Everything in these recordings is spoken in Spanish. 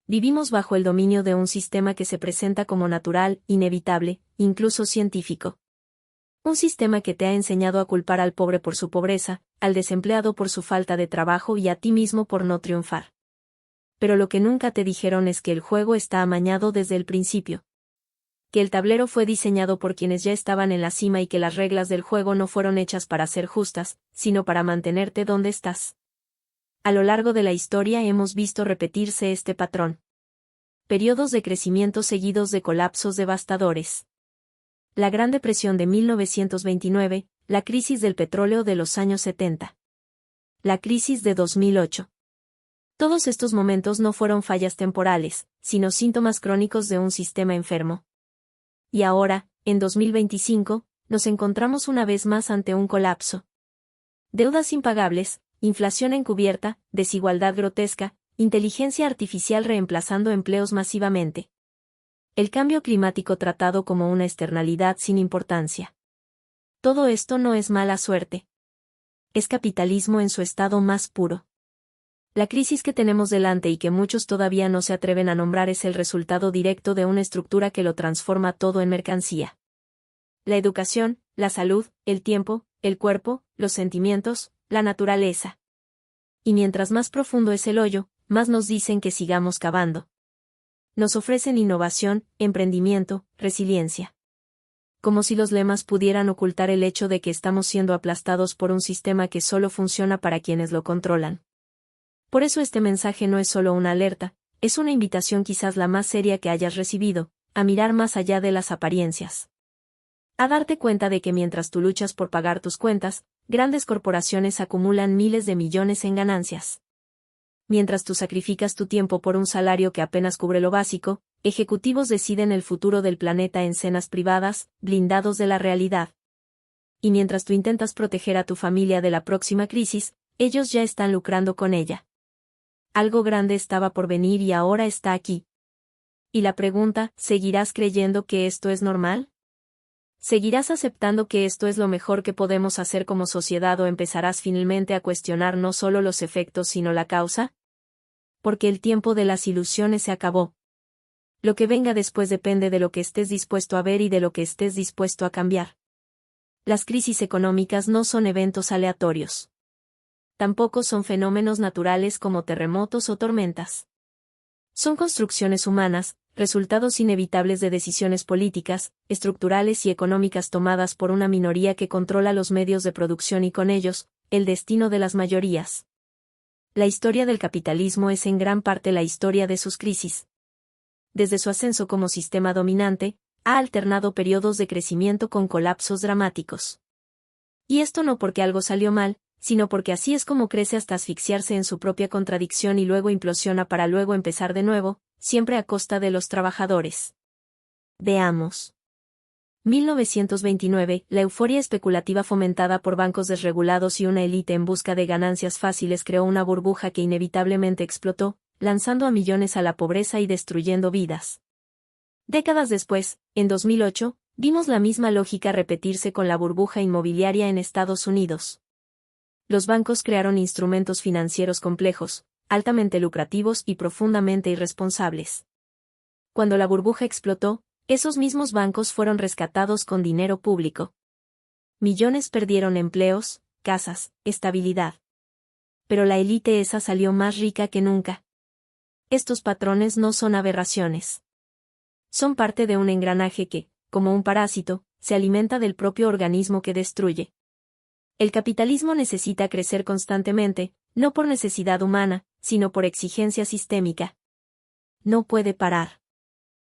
Vivimos bajo el dominio de un sistema que se presenta como natural, inevitable, incluso científico. Un sistema que te ha enseñado a culpar al pobre por su pobreza, al desempleado por su falta de trabajo y a ti mismo por no triunfar. Pero lo que nunca te dijeron es que el juego está amañado desde el principio. Que el tablero fue diseñado por quienes ya estaban en la cima y que las reglas del juego no fueron hechas para ser justas, sino para mantenerte donde estás. A lo largo de la historia hemos visto repetirse este patrón. Periodos de crecimiento seguidos de colapsos devastadores. La Gran Depresión de 1929, la crisis del petróleo de los años 70. La crisis de 2008. Todos estos momentos no fueron fallas temporales, sino síntomas crónicos de un sistema enfermo. Y ahora, en 2025, nos encontramos una vez más ante un colapso. Deudas impagables, inflación encubierta, desigualdad grotesca, inteligencia artificial reemplazando empleos masivamente. El cambio climático tratado como una externalidad sin importancia. Todo esto no es mala suerte. Es capitalismo en su estado más puro. La crisis que tenemos delante y que muchos todavía no se atreven a nombrar es el resultado directo de una estructura que lo transforma todo en mercancía. La educación, la salud, el tiempo, el cuerpo, los sentimientos, la naturaleza. Y mientras más profundo es el hoyo, más nos dicen que sigamos cavando. Nos ofrecen innovación, emprendimiento, resiliencia. Como si los lemas pudieran ocultar el hecho de que estamos siendo aplastados por un sistema que solo funciona para quienes lo controlan. Por eso este mensaje no es solo una alerta, es una invitación quizás la más seria que hayas recibido, a mirar más allá de las apariencias. A darte cuenta de que mientras tú luchas por pagar tus cuentas, grandes corporaciones acumulan miles de millones en ganancias. Mientras tú sacrificas tu tiempo por un salario que apenas cubre lo básico, ejecutivos deciden el futuro del planeta en cenas privadas, blindados de la realidad. Y mientras tú intentas proteger a tu familia de la próxima crisis, ellos ya están lucrando con ella. Algo grande estaba por venir y ahora está aquí. Y la pregunta, ¿seguirás creyendo que esto es normal? ¿Seguirás aceptando que esto es lo mejor que podemos hacer como sociedad o empezarás finalmente a cuestionar no solo los efectos sino la causa? Porque el tiempo de las ilusiones se acabó. Lo que venga después depende de lo que estés dispuesto a ver y de lo que estés dispuesto a cambiar. Las crisis económicas no son eventos aleatorios. Tampoco son fenómenos naturales como terremotos o tormentas. Son construcciones humanas, resultados inevitables de decisiones políticas, estructurales y económicas tomadas por una minoría que controla los medios de producción y con ellos, el destino de las mayorías. La historia del capitalismo es en gran parte la historia de sus crisis. Desde su ascenso como sistema dominante, ha alternado periodos de crecimiento con colapsos dramáticos. Y esto no porque algo salió mal, sino porque así es como crece hasta asfixiarse en su propia contradicción y luego implosiona para luego empezar de nuevo, siempre a costa de los trabajadores. Veamos. 1929, la euforia especulativa fomentada por bancos desregulados y una élite en busca de ganancias fáciles creó una burbuja que inevitablemente explotó, lanzando a millones a la pobreza y destruyendo vidas. Décadas después, en 2008, vimos la misma lógica repetirse con la burbuja inmobiliaria en Estados Unidos. Los bancos crearon instrumentos financieros complejos, altamente lucrativos y profundamente irresponsables. Cuando la burbuja explotó, esos mismos bancos fueron rescatados con dinero público. Millones perdieron empleos, casas, estabilidad. Pero la élite esa salió más rica que nunca. Estos patrones no son aberraciones. Son parte de un engranaje que, como un parásito, se alimenta del propio organismo que destruye. El capitalismo necesita crecer constantemente, no por necesidad humana, sino por exigencia sistémica. No puede parar.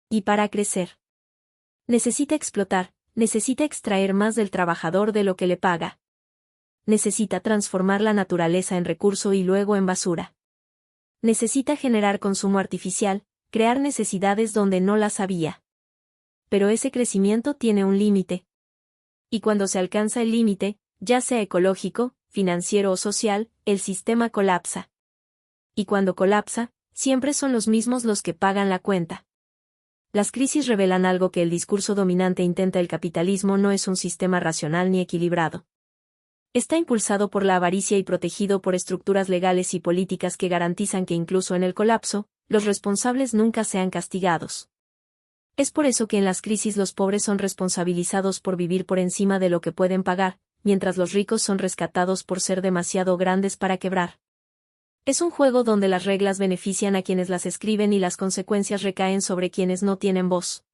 Y para crecer, necesita explotar, necesita extraer más del trabajador de lo que le paga. Necesita transformar la naturaleza en recurso y luego en basura. Necesita generar consumo artificial, crear necesidades donde no las había. Pero ese crecimiento tiene un límite. Y cuando se alcanza el límite, ya sea ecológico, financiero o social, el sistema colapsa. Y cuando colapsa, siempre son los mismos los que pagan la cuenta. Las crisis revelan algo que el discurso dominante intenta: el capitalismo no es un sistema racional ni equilibrado. Está impulsado por la avaricia y protegido por estructuras legales y políticas que garantizan que incluso en el colapso, los responsables nunca sean castigados. Es por eso que en las crisis los pobres son responsabilizados por vivir por encima de lo que pueden pagar, mientras los ricos son rescatados por ser demasiado grandes para quebrar. Es un juego donde las reglas benefician a quienes las escriben y las consecuencias recaen sobre quienes no tienen voz.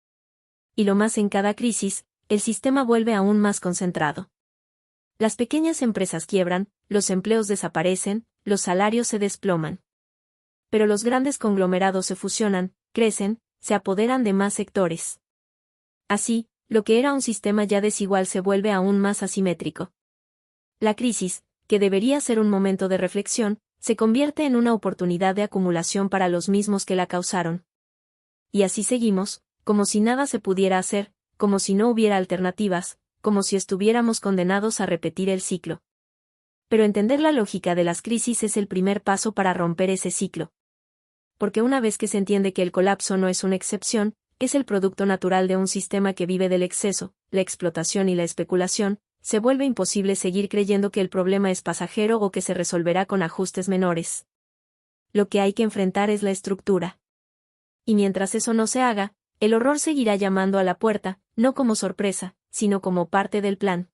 Y lo más, en cada crisis, el sistema vuelve aún más concentrado. Las pequeñas empresas quiebran, los empleos desaparecen, los salarios se desploman. Pero los grandes conglomerados se fusionan, crecen, se apoderan de más sectores. Así, lo que era un sistema ya desigual se vuelve aún más asimétrico. La crisis, que debería ser un momento de reflexión, se convierte en una oportunidad de acumulación para los mismos que la causaron. Y así seguimos, como si nada se pudiera hacer, como si no hubiera alternativas, como si estuviéramos condenados a repetir el ciclo. Pero entender la lógica de las crisis es el primer paso para romper ese ciclo. Porque una vez que se entiende que el colapso no es una excepción, es el producto natural de un sistema que vive del exceso, la explotación y la especulación, se vuelve imposible seguir creyendo que el problema es pasajero o que se resolverá con ajustes menores. Lo que hay que enfrentar es la estructura. Y mientras eso no se haga, el horror seguirá llamando a la puerta, no como sorpresa, sino como parte del plan.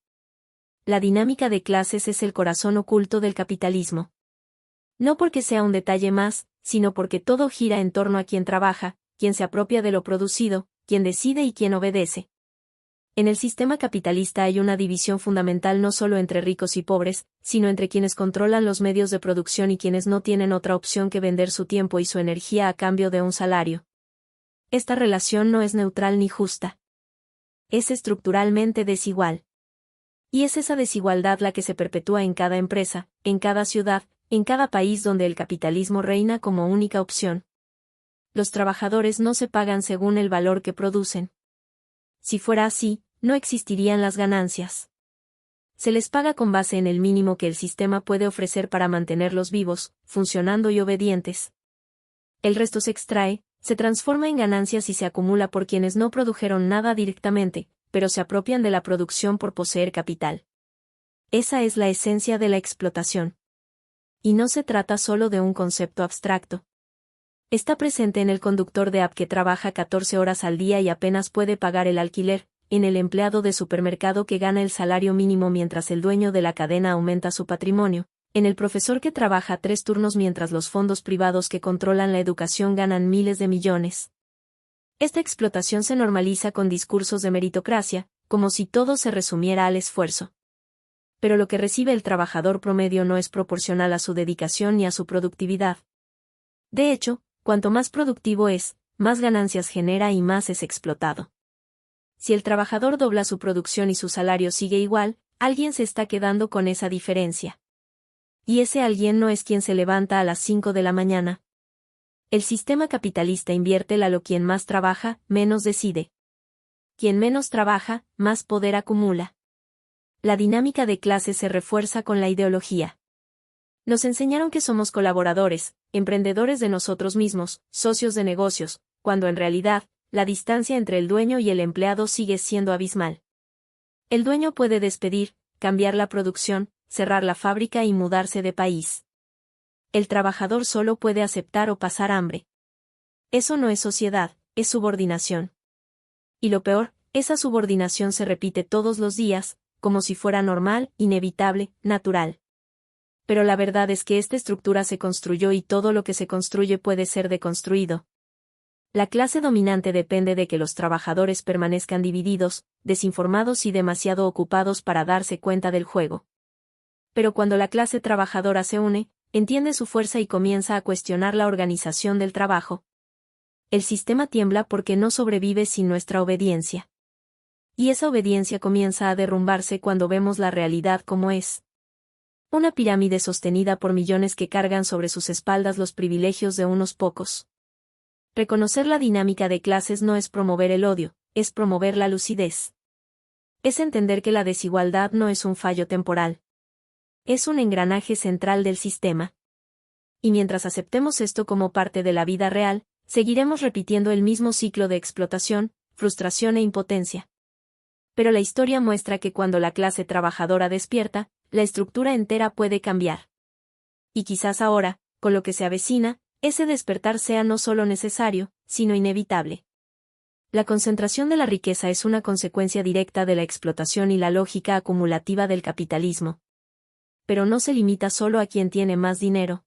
La dinámica de clases es el corazón oculto del capitalismo. No porque sea un detalle más, sino porque todo gira en torno a quien trabaja, quien se apropia de lo producido, quien decide y quien obedece. En el sistema capitalista hay una división fundamental no solo entre ricos y pobres, sino entre quienes controlan los medios de producción y quienes no tienen otra opción que vender su tiempo y su energía a cambio de un salario. Esta relación no es neutral ni justa. Es estructuralmente desigual. Y es esa desigualdad la que se perpetúa en cada empresa, en cada ciudad, en cada país donde el capitalismo reina como única opción. Los trabajadores no se pagan según el valor que producen. Si fuera así, no existirían las ganancias. Se les paga con base en el mínimo que el sistema puede ofrecer para mantenerlos vivos, funcionando y obedientes. El resto se extrae, se transforma en ganancias y se acumula por quienes no produjeron nada directamente, pero se apropian de la producción por poseer capital. Esa es la esencia de la explotación. Y no se trata solo de un concepto abstracto. Está presente en el conductor de app que trabaja 14 horas al día y apenas puede pagar el alquiler, en el empleado de supermercado que gana el salario mínimo mientras el dueño de la cadena aumenta su patrimonio, en el profesor que trabaja 3 turnos mientras los fondos privados que controlan la educación ganan miles de millones. Esta explotación se normaliza con discursos de meritocracia, como si todo se resumiera al esfuerzo. Pero lo que recibe el trabajador promedio no es proporcional a su dedicación ni a su productividad. De hecho, cuanto más productivo es, más ganancias genera y más es explotado. Si el trabajador dobla su producción y su salario sigue igual, alguien se está quedando con esa diferencia. Y ese alguien no es quien se levanta a las 5 de la mañana. El sistema capitalista invierte lo quien más trabaja, menos decide. Quien menos trabaja, más poder acumula. La dinámica de clase se refuerza con la ideología. Nos enseñaron que somos colaboradores, emprendedores de nosotros mismos, socios de negocios, cuando en realidad, la distancia entre el dueño y el empleado sigue siendo abismal. El dueño puede despedir, cambiar la producción, cerrar la fábrica y mudarse de país. El trabajador solo puede aceptar o pasar hambre. Eso no es sociedad, es subordinación. Y lo peor, esa subordinación se repite todos los días, como si fuera normal, inevitable, natural. Pero la verdad es que esta estructura se construyó y todo lo que se construye puede ser deconstruido. La clase dominante depende de que los trabajadores permanezcan divididos, desinformados y demasiado ocupados para darse cuenta del juego. Pero cuando la clase trabajadora se une, entiende su fuerza y comienza a cuestionar la organización del trabajo. El sistema tiembla porque no sobrevive sin nuestra obediencia. Y esa obediencia comienza a derrumbarse cuando vemos la realidad como es. Una pirámide sostenida por millones que cargan sobre sus espaldas los privilegios de unos pocos. Reconocer la dinámica de clases no es promover el odio, es promover la lucidez. Es entender que la desigualdad no es un fallo temporal. Es un engranaje central del sistema. Y mientras aceptemos esto como parte de la vida real, seguiremos repitiendo el mismo ciclo de explotación, frustración e impotencia. Pero la historia muestra que cuando la clase trabajadora despierta, la estructura entera puede cambiar. Y quizás ahora, con lo que se avecina, ese despertar sea no solo necesario, sino inevitable. La concentración de la riqueza es una consecuencia directa de la explotación y la lógica acumulativa del capitalismo. Pero no se limita solo a quien tiene más dinero.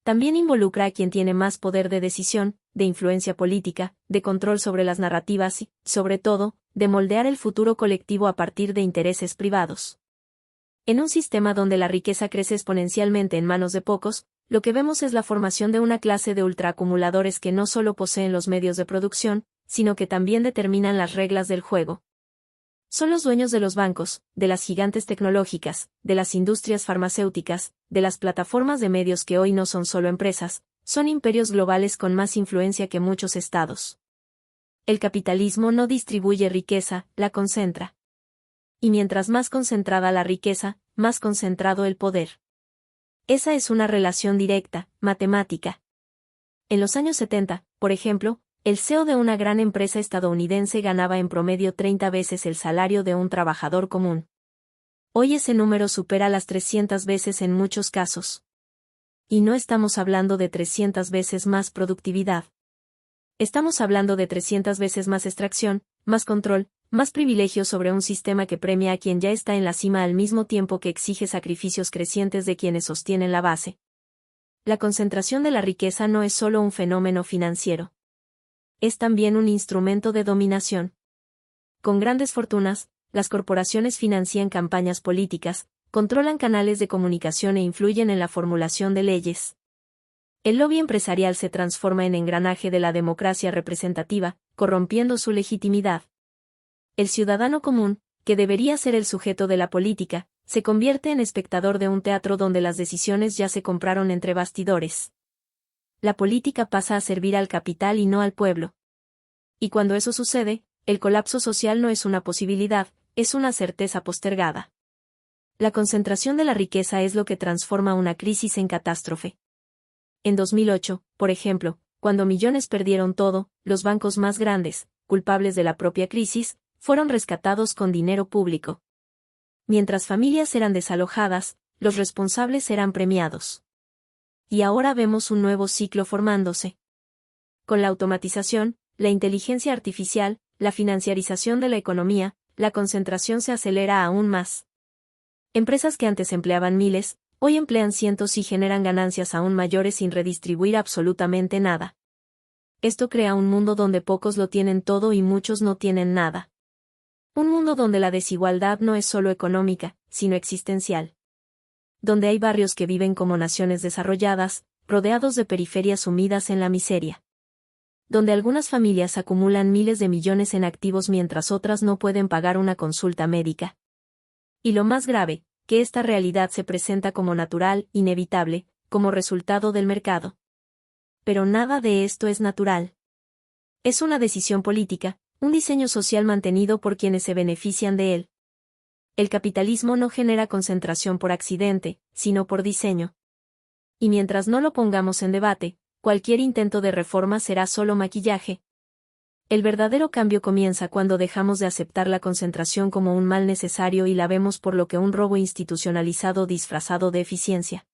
También involucra a quien tiene más poder de decisión, de influencia política, de control sobre las narrativas y, sobre todo, de moldear el futuro colectivo a partir de intereses privados. En un sistema donde la riqueza crece exponencialmente en manos de pocos, lo que vemos es la formación de una clase de ultraacumuladores que no solo poseen los medios de producción, sino que también determinan las reglas del juego. Son los dueños de los bancos, de las gigantes tecnológicas, de las industrias farmacéuticas, de las plataformas de medios que hoy no son solo empresas, son imperios globales con más influencia que muchos estados. El capitalismo no distribuye riqueza, la concentra. Y mientras más concentrada la riqueza, más concentrado el poder. Esa es una relación directa, matemática. En los años 70, por ejemplo, el CEO de una gran empresa estadounidense ganaba en promedio 30 veces el salario de un trabajador común. Hoy ese número supera las 300 veces en muchos casos. Y no estamos hablando de 300 veces más productividad. Estamos hablando de 300 veces más extracción, más control, más privilegios sobre un sistema que premia a quien ya está en la cima al mismo tiempo que exige sacrificios crecientes de quienes sostienen la base. La concentración de la riqueza no es solo un fenómeno financiero. Es también un instrumento de dominación. Con grandes fortunas, las corporaciones financian campañas políticas, controlan canales de comunicación e influyen en la formulación de leyes. El lobby empresarial se transforma en engranaje de la democracia representativa, corrompiendo su legitimidad. El ciudadano común, que debería ser el sujeto de la política, se convierte en espectador de un teatro donde las decisiones ya se compraron entre bastidores. La política pasa a servir al capital y no al pueblo. Y cuando eso sucede, el colapso social no es una posibilidad, es una certeza postergada. La concentración de la riqueza es lo que transforma una crisis en catástrofe. En 2008, por ejemplo, cuando millones perdieron todo, los bancos más grandes, culpables de la propia crisis, fueron rescatados con dinero público. Mientras familias eran desalojadas, los responsables eran premiados. Y ahora vemos un nuevo ciclo formándose. Con la automatización, la inteligencia artificial, la financiarización de la economía, la concentración se acelera aún más. Empresas que antes empleaban miles, hoy emplean cientos y generan ganancias aún mayores sin redistribuir absolutamente nada. Esto crea un mundo donde pocos lo tienen todo y muchos no tienen nada. Un mundo donde la desigualdad no es solo económica, sino existencial. Donde hay barrios que viven como naciones desarrolladas, rodeados de periferias sumidas en la miseria. Donde algunas familias acumulan miles de millones en activos mientras otras no pueden pagar una consulta médica. Y lo más grave, que esta realidad se presenta como natural, inevitable, como resultado del mercado. Pero nada de esto es natural. Es una decisión política, un diseño social mantenido por quienes se benefician de él. El capitalismo no genera concentración por accidente, sino por diseño. Y mientras no lo pongamos en debate, cualquier intento de reforma será solo maquillaje. El verdadero cambio comienza cuando dejamos de aceptar la concentración como un mal necesario y la vemos por lo que un robo institucionalizado disfrazado de eficiencia.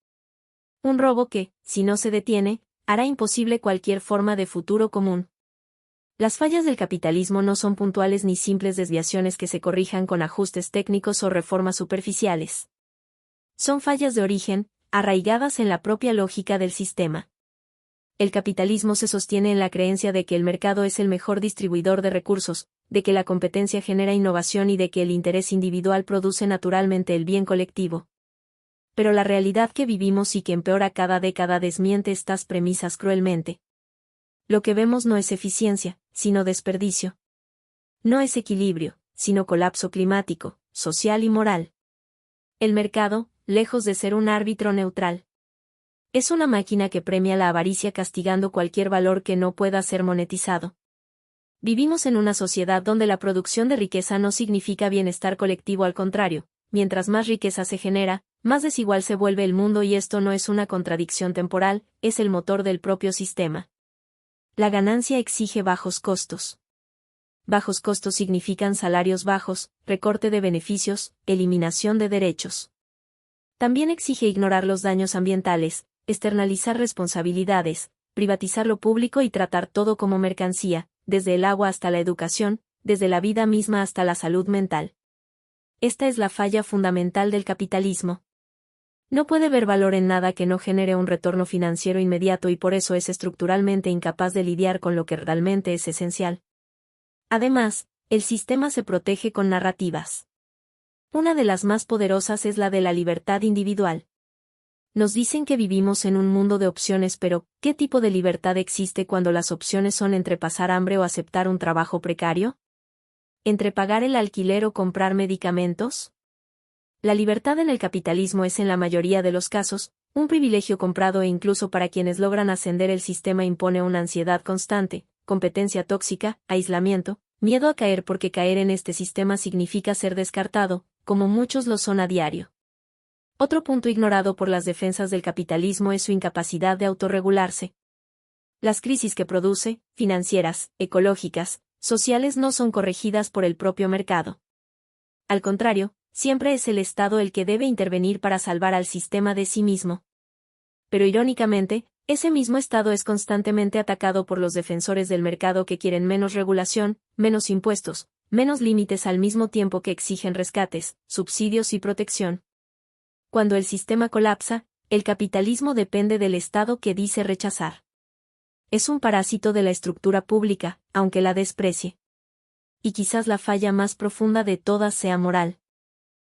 Un robo que, si no se detiene, hará imposible cualquier forma de futuro común. Las fallas del capitalismo no son puntuales ni simples desviaciones que se corrijan con ajustes técnicos o reformas superficiales. Son fallas de origen, arraigadas en la propia lógica del sistema. El capitalismo se sostiene en la creencia de que el mercado es el mejor distribuidor de recursos, de que la competencia genera innovación y de que el interés individual produce naturalmente el bien colectivo. Pero la realidad que vivimos y que empeora cada década desmiente estas premisas cruelmente. Lo que vemos no es eficiencia, sino desperdicio. No es equilibrio, sino colapso climático, social y moral. El mercado, lejos de ser un árbitro neutral, es una máquina que premia la avaricia castigando cualquier valor que no pueda ser monetizado. Vivimos en una sociedad donde la producción de riqueza no significa bienestar colectivo, al contrario, mientras más riqueza se genera, más desigual se vuelve el mundo y esto no es una contradicción temporal, es el motor del propio sistema. La ganancia exige bajos costos. Bajos costos significan salarios bajos, recorte de beneficios, eliminación de derechos. También exige ignorar los daños ambientales, externalizar responsabilidades, privatizar lo público y tratar todo como mercancía, desde el agua hasta la educación, desde la vida misma hasta la salud mental. Esta es la falla fundamental del capitalismo. No puede ver valor en nada que no genere un retorno financiero inmediato y por eso es estructuralmente incapaz de lidiar con lo que realmente es esencial. Además, el sistema se protege con narrativas. Una de las más poderosas es la de la libertad individual. Nos dicen que vivimos en un mundo de opciones, pero ¿qué tipo de libertad existe cuando las opciones son entre pasar hambre o aceptar un trabajo precario? ¿Entre pagar el alquiler o comprar medicamentos? La libertad en el capitalismo es en la mayoría de los casos, un privilegio comprado e incluso para quienes logran ascender el sistema impone una ansiedad constante, competencia tóxica, aislamiento, miedo a caer porque caer en este sistema significa ser descartado, como muchos lo son a diario. Otro punto ignorado por las defensas del capitalismo es su incapacidad de autorregularse. Las crisis que produce, financieras, ecológicas, sociales no son corregidas por el propio mercado. Al contrario, siempre es el Estado el que debe intervenir para salvar al sistema de sí mismo. Pero irónicamente, ese mismo Estado es constantemente atacado por los defensores del mercado que quieren menos regulación, menos impuestos, menos límites al mismo tiempo que exigen rescates, subsidios y protección. Cuando el sistema colapsa, el capitalismo depende del Estado que dice rechazar. Es un parásito de la estructura pública, aunque la desprecie. Y quizás la falla más profunda de todas sea moral.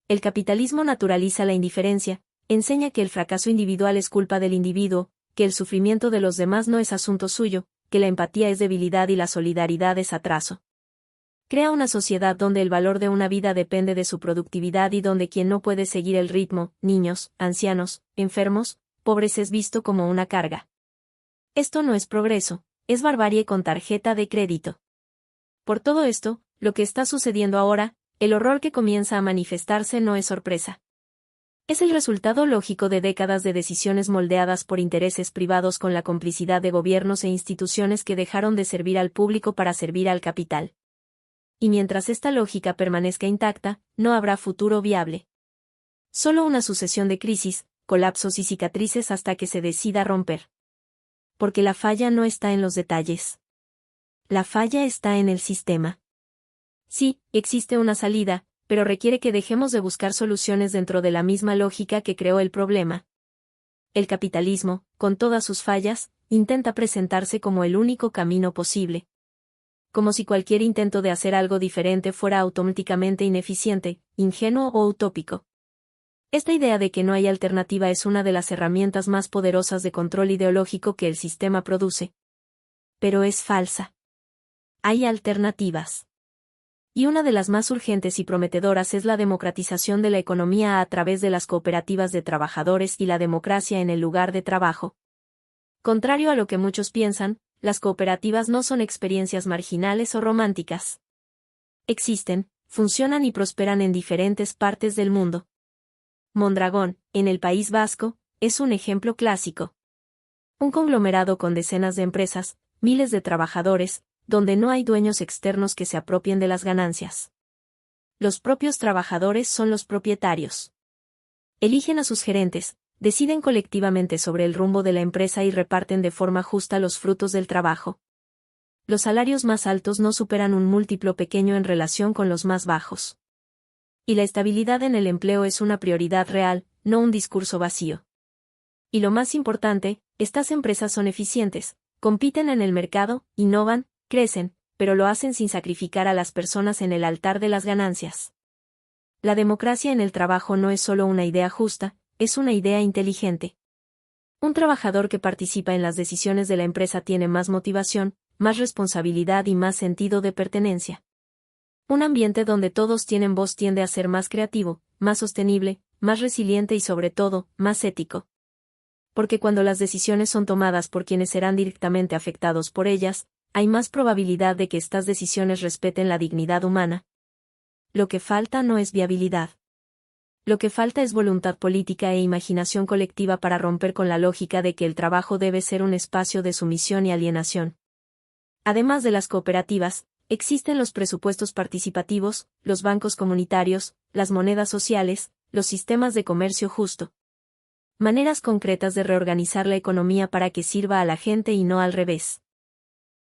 El capitalismo naturaliza la indiferencia, enseña que el fracaso individual es culpa del individuo, que el sufrimiento de los demás no es asunto suyo, que la empatía es debilidad y la solidaridad es atraso. Crea una sociedad donde el valor de una vida depende de su productividad y donde quien no puede seguir el ritmo, niños, ancianos, enfermos, pobres es visto como una carga. Esto no es progreso, es barbarie con tarjeta de crédito. Por todo esto, lo que está sucediendo ahora, el horror que comienza a manifestarse no es sorpresa. Es el resultado lógico de décadas de decisiones moldeadas por intereses privados con la complicidad de gobiernos e instituciones que dejaron de servir al público para servir al capital. Y mientras esta lógica permanezca intacta, no habrá futuro viable. Solo una sucesión de crisis, colapsos y cicatrices hasta que se decida romper. Porque la falla no está en los detalles. La falla está en el sistema. Sí, existe una salida, pero requiere que dejemos de buscar soluciones dentro de la misma lógica que creó el problema. El capitalismo, con todas sus fallas, intenta presentarse como el único camino posible. Como si cualquier intento de hacer algo diferente fuera automáticamente ineficiente, ingenuo o utópico. Esta idea de que no hay alternativa es una de las herramientas más poderosas de control ideológico que el sistema produce. Pero es falsa. Hay alternativas. Y una de las más urgentes y prometedoras es la democratización de la economía a través de las cooperativas de trabajadores y la democracia en el lugar de trabajo. Contrario a lo que muchos piensan, las cooperativas no son experiencias marginales o románticas. Existen, funcionan y prosperan en diferentes partes del mundo. Mondragón, en el País Vasco, es un ejemplo clásico. Un conglomerado con decenas de empresas, miles de trabajadores, donde no hay dueños externos que se apropien de las ganancias. Los propios trabajadores son los propietarios. Eligen a sus gerentes, deciden colectivamente sobre el rumbo de la empresa y reparten de forma justa los frutos del trabajo. Los salarios más altos no superan un múltiplo pequeño en relación con los más bajos. Y la estabilidad en el empleo es una prioridad real, no un discurso vacío. Y lo más importante, estas empresas son eficientes, compiten en el mercado, innovan, crecen, pero lo hacen sin sacrificar a las personas en el altar de las ganancias. La democracia en el trabajo no es solo una idea justa, es una idea inteligente. Un trabajador que participa en las decisiones de la empresa tiene más motivación, más responsabilidad y más sentido de pertenencia. Un ambiente donde todos tienen voz tiende a ser más creativo, más sostenible, más resiliente y sobre todo, más ético. Porque cuando las decisiones son tomadas por quienes serán directamente afectados por ellas, hay más probabilidad de que estas decisiones respeten la dignidad humana. Lo que falta no es viabilidad. Lo que falta es voluntad política e imaginación colectiva para romper con la lógica de que el trabajo debe ser un espacio de sumisión y alienación. Además de las cooperativas, existen los presupuestos participativos, los bancos comunitarios, las monedas sociales, los sistemas de comercio justo. maneras concretas de reorganizar la economía para que sirva a la gente y no al revés.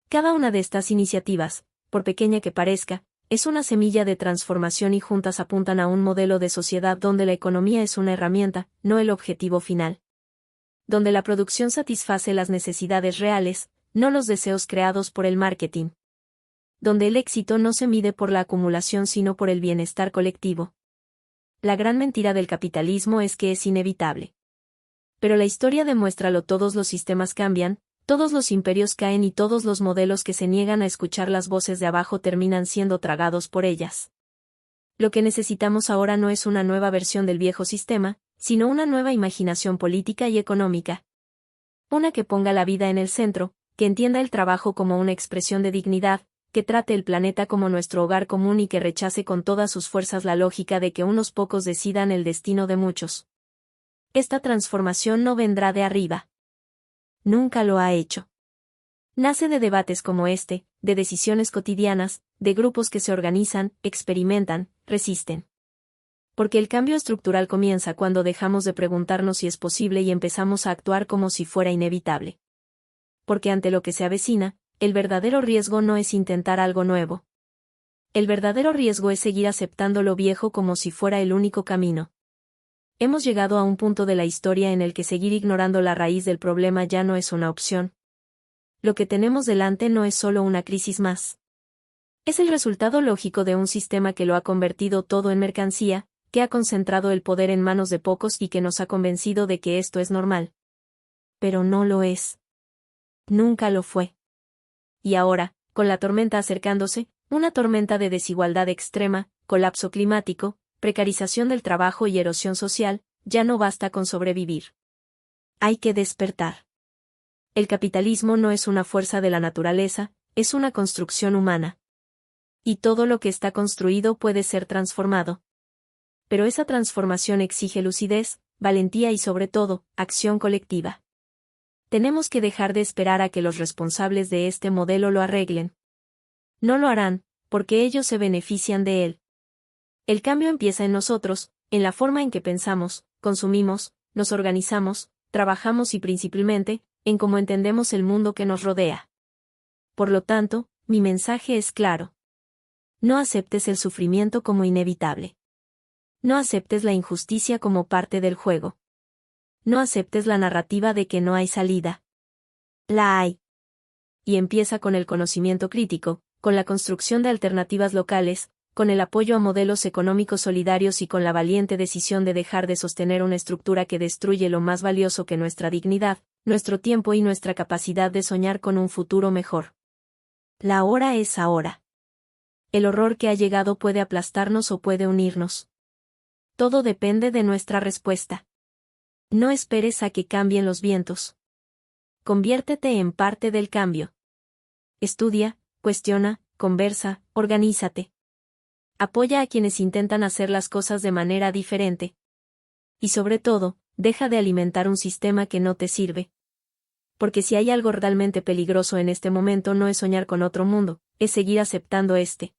Cada una de estas iniciativas, por pequeña que parezca, es una semilla de transformación y juntas apuntan a un modelo de sociedad donde la economía es una herramienta, no el objetivo final. Donde la producción satisface las necesidades reales, no los deseos creados por el marketing. Donde el éxito no se mide por la acumulación sino por el bienestar colectivo. La gran mentira del capitalismo es que es inevitable. Pero la historia demuéstralo, todos los sistemas cambian, todos los imperios caen y todos los modelos que se niegan a escuchar las voces de abajo terminan siendo tragados por ellas. Lo que necesitamos ahora no es una nueva versión del viejo sistema, sino una nueva imaginación política y económica. Una que ponga la vida en el centro, que entienda el trabajo como una expresión de dignidad, que trate el planeta como nuestro hogar común y que rechace con todas sus fuerzas la lógica de que unos pocos decidan el destino de muchos. Esta transformación no vendrá de arriba. Nunca lo ha hecho. Nace de debates como este, de decisiones cotidianas, de grupos que se organizan, experimentan, resisten. Porque el cambio estructural comienza cuando dejamos de preguntarnos si es posible y empezamos a actuar como si fuera inevitable. Porque ante lo que se avecina, el verdadero riesgo no es intentar algo nuevo. El verdadero riesgo es seguir aceptando lo viejo como si fuera el único camino. Hemos llegado a un punto de la historia en el que seguir ignorando la raíz del problema ya no es una opción. Lo que tenemos delante no es solo una crisis más. Es el resultado lógico de un sistema que lo ha convertido todo en mercancía, que ha concentrado el poder en manos de pocos y que nos ha convencido de que esto es normal. Pero no lo es. Nunca lo fue. Y ahora, con la tormenta acercándose, una tormenta de desigualdad extrema, colapso climático, precarización del trabajo y erosión social, ya no basta con sobrevivir. Hay que despertar. El capitalismo no es una fuerza de la naturaleza, es una construcción humana. Y todo lo que está construido puede ser transformado. Pero esa transformación exige lucidez, valentía y sobre todo, acción colectiva. Tenemos que dejar de esperar a que los responsables de este modelo lo arreglen. No lo harán, porque ellos se benefician de él. El cambio empieza en nosotros, en la forma en que pensamos, consumimos, nos organizamos, trabajamos y principalmente, en cómo entendemos el mundo que nos rodea. Por lo tanto, mi mensaje es claro. No aceptes el sufrimiento como inevitable. No aceptes la injusticia como parte del juego. No aceptes la narrativa de que no hay salida. La hay. Y empieza con el conocimiento crítico, con la construcción de alternativas locales, con el apoyo a modelos económicos solidarios y con la valiente decisión de dejar de sostener una estructura que destruye lo más valioso que nuestra dignidad, nuestro tiempo y nuestra capacidad de soñar con un futuro mejor. La hora es ahora. El horror que ha llegado puede aplastarnos o puede unirnos. Todo depende de nuestra respuesta. No esperes a que cambien los vientos. Conviértete en parte del cambio. Estudia, cuestiona, conversa, organízate. Apoya a quienes intentan hacer las cosas de manera diferente. Y sobre todo, deja de alimentar un sistema que no te sirve. Porque si hay algo realmente peligroso en este momento no es soñar con otro mundo, es seguir aceptando este.